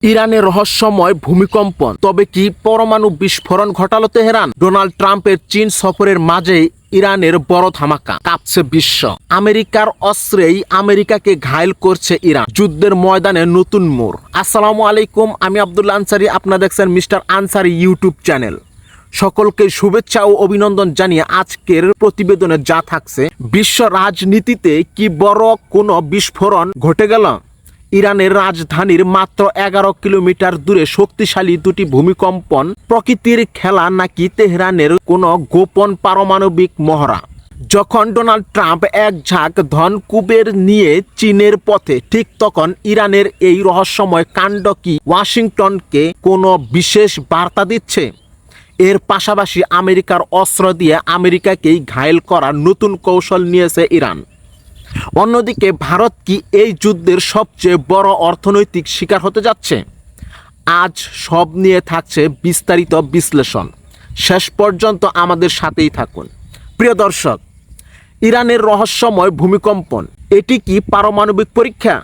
ইরানের রহস্যময় ভূমিকম্পন, তবে কি পরমাণু বিস্ফোরণ ঘটালো তেহরান? ডোনাল্ড ট্রাম্পের চীন সফরের মাঝেই ইরানের বড় ধামাকা, কাঁপছে বিশ্ব। আমেরিকার অস্ত্রেই আমেরিকাকে ঘায়েল করছে ইরান, যুদ্ধের ময়দানে নতুন মোড়। আসসালামু আলাইকুম, আমি আব্দুল্লাহ আনসারি, আপনারা দেখছেন মিস্টার আনসারি ইউটিউব চ্যানেল। সকলকে শুভেচ্ছা ও অভিনন্দন জানিয়ে আজকের প্রতিবেদনে যা থাকছে, বিশ্ব রাজনীতিতে কি বড় কোনো বিস্ফোরণ ঘটে গেল? ইরানের রাজধানীর মাত্র 11 কিলোমিটার দূরে শক্তিশালী দুটি ভূমিকম্পন প্রকৃতির খেলা, নাকি তেহরানের কোনো গোপন পারমাণবিক মহড়া? যখন ডোনাল্ড ট্রাম্প এক ঝাঁক ধন কুবের নিয়ে চীনের পথে, ঠিক তখন ইরানের এই রহস্যময় কাণ্ড কি ওয়াশিংটনকে কোনো বিশেষ বার্তা দিচ্ছে? এর পাশাপাশি আমেরিকার অস্ত্র দিয়ে আমেরিকাকেই ঘায়েল করার নতুন কৌশল নিয়েছে ইরান। অন্যদিকে ভারত কি এই যুদ্ধের সবচেয়ে বড় অর্থনৈতিক শিকার হতে যাচ্ছে? আজ সব নিয়ে থাকছে বিস্তারিত বিশ্লেষণ। শেষ পর্যন্ত আমাদের সাথেই থাকুন। প্রিয় দর্শক, ইরানের রহস্যময় ভূমিকম্পন, এটি কি পারমাণবিক পরীক্ষা?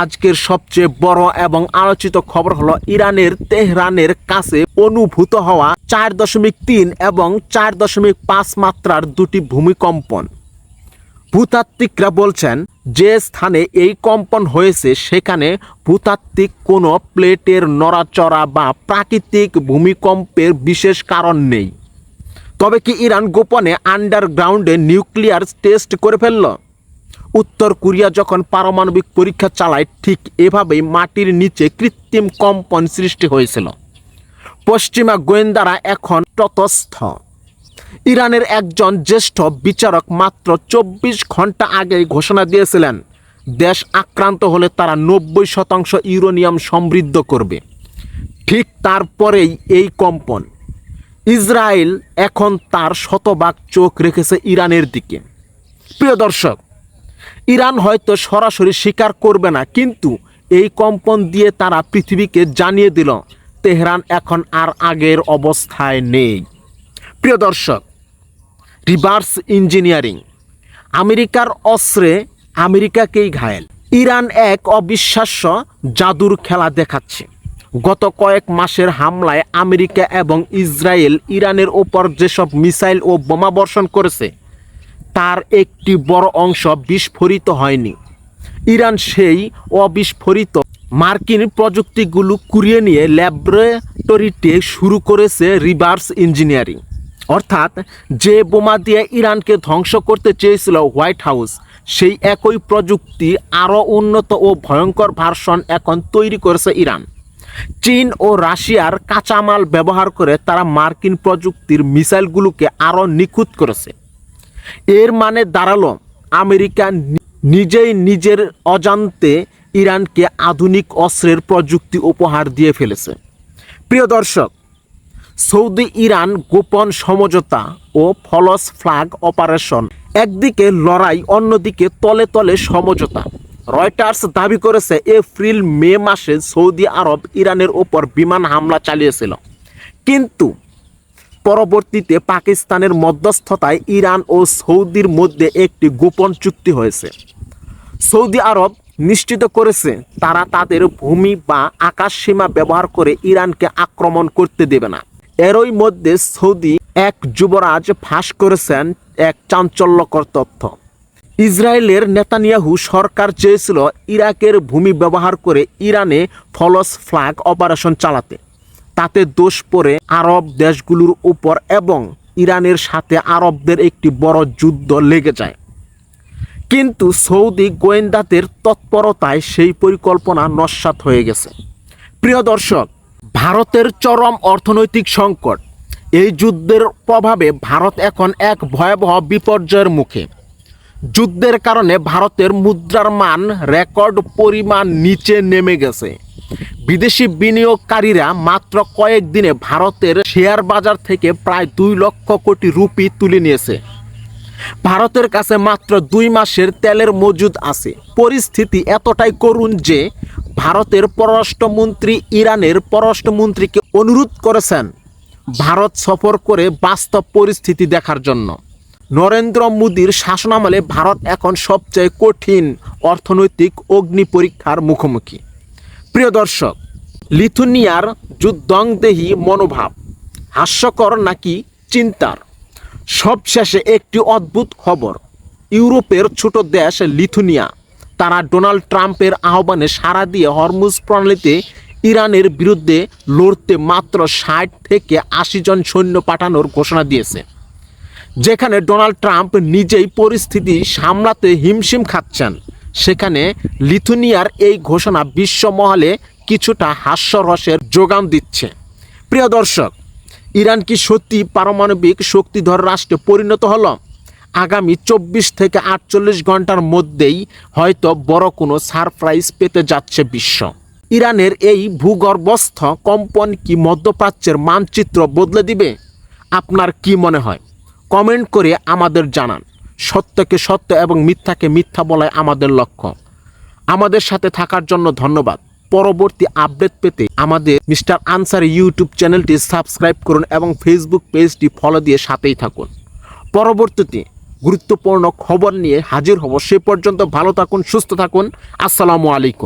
আজকের সবচেয়ে বড় এবং আলোচিত খবর হলো ইরানের তেহরানের কাছে অনুভূত হওয়া 4.3 এবং 4.5 মাত্রার দুটি ভূমিকম্পন। ভূতাত্ত্বিকরা বলছেন, যে স্থানে এই কম্পন হয়েছে সেখানে ভূতাত্ত্বিক কোনো প্লেটের নড়াচড়া বা প্রাকৃতিক ভূমিকম্পের বিশেষ কারণ নেই। তবে কি ইরান গোপনে আন্ডারগ্রাউন্ডে নিউক্লিয়ার টেস্ট করে ফেলল? উত্তর কোরিয়া যখন পারমাণবিক পরীক্ষা চালায়, ঠিক এভাবেই মাটির নিচে কৃত্রিম কম্পন সৃষ্টি হয়েছিল। পশ্চিমা গোয়েন্দারা এখন তটস্থ। ইরানের একজন জ্যেষ্ঠ বিচারক মাত্র 24 ঘন্টা আগেই ঘোষণা দিয়েছিলেন, দেশ আক্রান্ত হলে তারা 90% ইউরেনিয়াম সমৃদ্ধ করবে। ঠিক তারপরেই এই কম্পন। ইসরায়েল এখন তার শতভাগ চোখ রেখেছে ইরানের দিকে। প্রিয় দর্শক, ইরান হয়তো সরাসরি স্বীকার করবে না, কিন্তু এই কম্পন দিয়ে তারা পৃথিবীকে জানিয়ে দিল তেহরান এখন আর আগের অবস্থায় নেই। প্রিয় দর্শক, রিভার্স ইঞ্জিনিয়ারিং, আমেরিকার অস্ত্রে আমেরিকাকেই ঘায়েল। ইরান এক অবিশ্বাস্য জাদুর খেলা দেখাচ্ছে। গত কয়েক মাসের হামলায় আমেরিকা এবং ইসরায়েল ইরানের ওপর যেসব মিসাইল ও বোমা বর্ষণ করেছে, তার একটি বড় অংশ বিস্ফোরিত হয়নি। ইরান সেই অবিস্ফোরিত মার্কিন প্রযুক্তিগুলো কুড়িয়ে নিয়ে ল্যাবরেটরিতে শুরু করেছে রিভার্স ইঞ্জিনিয়ারিং। অর্থাৎ যে বোমা দিয়ে ইরানকে ধ্বংস করতে চেয়েছিল হোয়াইট হাউস, সেই একই প্রযুক্তি আরও উন্নত ও ভয়ঙ্কর ভার্সন এখন তৈরি করেছে ইরান। চীন ও রাশিয়ার কাঁচামাল ব্যবহার করে তারা মার্কিন প্রযুক্তির মিসাইলগুলোকে আরও নিখুঁত করেছে। এর মানে দাঁড়ালো, আমেরিকা নিজেই নিজের অজান্তে ইরানকে আধুনিক অস্ত্রের প্রযুক্তি উপহার দিয়ে ফেলেছে। প্রিয় দর্শক, সৌদি ইরান গোপন সমঝোতা ও ফলস ফ্ল্যাগ অপারেশন, একদিকে লড়াই, অন্যদিকে তলে তলে সমঝোতা। রয়টার্স দাবি করেছে, এপ্রিল মে মাসে সৌদি আরব ইরানের ওপর বিমান হামলা চালিয়েছিল, কিন্তু পরবর্তীতে পাকিস্তানের মধ্যস্থতায় ইরান ও সৌদির মধ্যে একটি গোপন চুক্তি হয়েছে। সৌদি আরব নিশ্চিত করেছে তারা তাদের ভূমি বা আকাশসীমা ব্যবহার করে ইরানকে আক্রমণ করতে দেবে না। এরই মধ্যে সৌদি এক যুবরাজ ফাঁস করেছেন এক চাঞ্চল্যকর তথ্য। ইসরায়েলের নেতানিয়াহু সরকার চেয়েছিল ইরাকের ভূমি ব্যবহার করে ইরানে ফলস ফ্ল্যাগ অপারেশন চালাতে। তাতে দোষ পড়ে আরব দেশগুলোর উপর এবং ইরানের সাথে আরবদের একটি বড় যুদ্ধ লেগে যায়। কিন্তু সৌদি গোয়েন্দাদের তৎপরতায় সেই পরিকল্পনা নস্যাৎ হয়ে গেছে। প্রিয় দর্শক, ভারতের চরম অর্থনৈতিক সংকট, এই যুদ্ধের প্রভাবে ভারত এখন এক ভয়াবহ বিপর্যয়ের মুখে। যুদ্ধের কারণে ভারতের মুদ্রার মান রেকর্ড পরিমাণ নিচে নেমে গেছে। বিদেশি বিনিয়োগকারীরা মাত্র কয়েকদিনে ভারতের শেয়ার বাজার থেকে প্রায় 2 লক্ষ কোটি রুপি তুলে নিয়েছে। ভারতের কাছে মাত্র 2 মাসের তেলের মজুদ আছে। পরিস্থিতি এতটাই করুণ যে ভারতের পররাষ্ট্রমন্ত্রী ইরানের পররাষ্ট্রমন্ত্রীকে অনুরোধ করেছেন ভারত সফর করে বাস্তব পরিস্থিতি দেখার জন্য। নরেন্দ্র মোদীর শাসনামলে ভারত এখন সবচেয়ে কঠিন অর্থনৈতিক অগ্নি পরীক্ষার মুখোমুখি। প্রিয় দর্শক, লিথুনিয়ার যুদ্ধংদেহী মনোভাব হাস্যকর নাকি চিন্তার? সবশেষে একটি অদ্ভুত খবর, ইউরোপের ছোট দেশ লিথুনিয়া তারা ডোনাল্ড ট্রাম্পের আহ্বানে সাড়া দিয়ে হরমুজ প্রণালীতে ইরানের বিরুদ্ধে লড়তে মাত্র 60 থেকে 80 জন সৈন্য পাঠানোর ঘোষণা দিয়েছে। যেখানে ডোনাল্ড ট্রাম্প নিজেই পরিস্থিতি সামলাতে হিমশিম খাচ্ছেন, সেখানে লিথুনিয়ার এই ঘোষণা বিশ্বমহলে কিছুটা হাস্যরসের যোগান দিচ্ছে। প্রিয় দর্শক, ইরান কি সত্যি পারমাণবিক শক্তিধর রাষ্ট্রে পরিণত হলো? আগামী 24 থেকে 48 ঘন্টার মধ্যেই হয়তো বড় কোনো সারপ্রাইজ পেতে যাচ্ছে বিশ্ব। ইরানের এই ভূগর্ভস্থ কম্পন কি মধ্যপ্রাচ্যের মানচিত্র বদলে দিবে? আপনার কি মনে হয়? কমেন্ট করে আমাদের জানান। সত্যকে সত্য এবং মিথ্যাকে মিথ্যা বলাই আমাদের লক্ষ্য। আমাদের সাথে থাকার জন্য ধন্যবাদ। পরবর্তী আপডেট পেতে আমাদের মিস্টার আনসারি ইউটিউব চ্যানেলটি সাবস্ক্রাইব করুন এবং ফেসবুক পেজটি ফলো দিয়ে সাথেই থাকুন। পরবর্তীতে গুরুত্বপূর্ণ খবর নিয়ে হাজির হব। সে পর্যন্ত ভালো থাকুন, সুস্থ থাকুন। আসসালামু আলাইকুম।